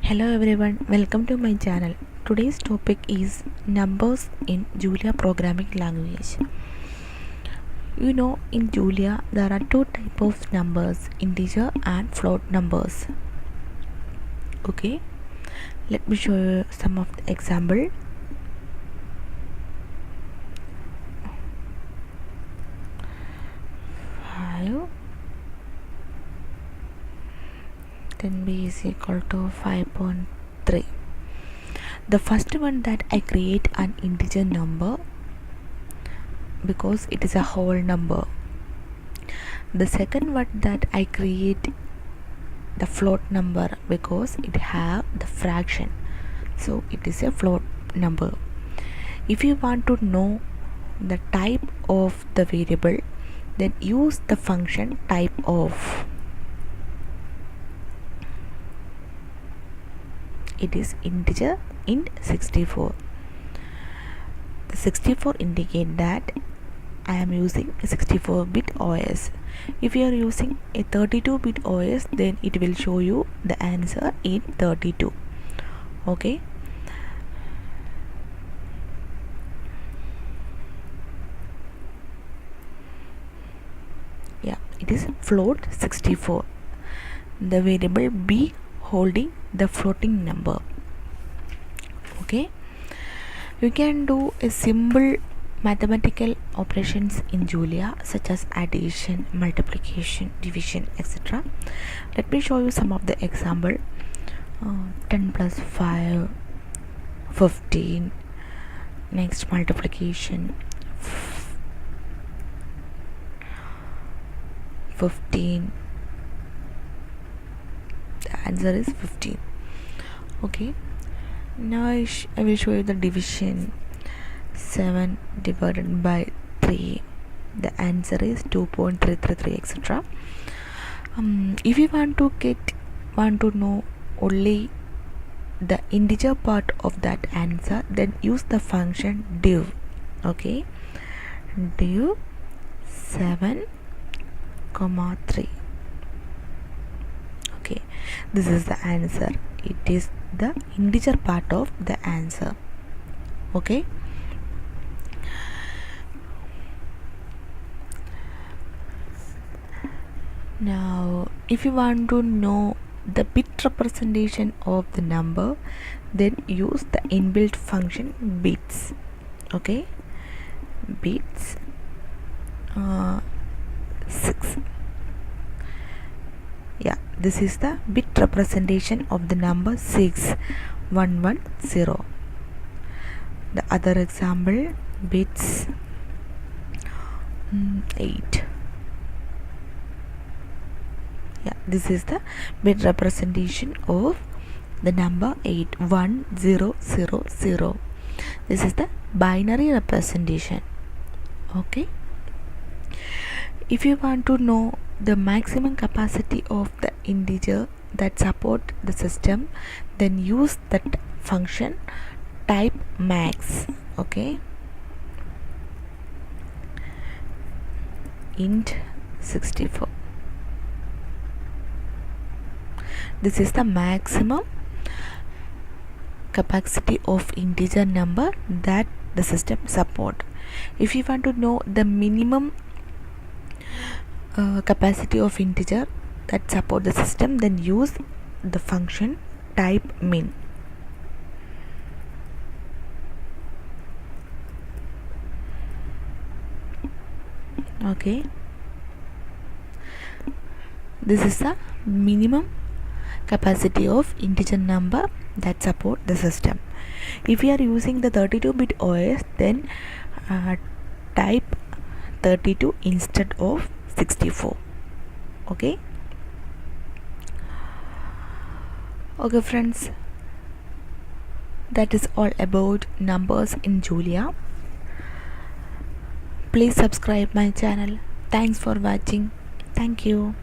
Hello everyone, welcome to my channel. Today's topic is numbers in Julia programming language. In Julia there are two types of numbers, integer and float numbers. Okay, let me show you some of the example. Then b is equal to 5.3. The first one that I create an integer number because it is a whole number. The second one that I create the float number because it have the fraction, so it is a float number. If you want to know the type of the variable, then use the function type of. It is integer int 64. The 64 indicate that I am using a 64-bit OS. If you are using a 32-bit OS, then it will show you the answer in 32. Okay. Yeah, it is float 64. The variable b holding the floating number. Okay, you can do a simple mathematical operations in Julia such as addition, multiplication, division, etc. Let me show you some of the example. 10 plus 5, 15. Next, multiplication, 15. The answer is 15. Okay, now I will show you the division. 7 divided by 3, the answer is 2.333, etc. If you want to know only the integer part of that answer, then use the function div. Okay, div 7, 3. Okay, this is the answer. It is the integer part of the answer. Okay, now if you want to know the bit representation of the number, then use the inbuilt function bits. Okay, bits 6. Yeah, this is the bit representation of the number 6110. The other example, bits 8. Yeah, this is the bit representation of the number 81000. This is the binary representation. Okay, if you want to know the maximum capacity of the integer that support the system, then use that function type max. Okay, int 64. This is the maximum capacity of integer number that the system support. If you want to know the minimum capacity of integer that support the system, then use the function type min. Okay, this is the minimum capacity of integer number that support the system. If you are using the 32-bit OS, then type 32 instead of 64. Okay, friends, that is all about numbers in Julia. Please subscribe my channel. Thanks for watching. Thank you.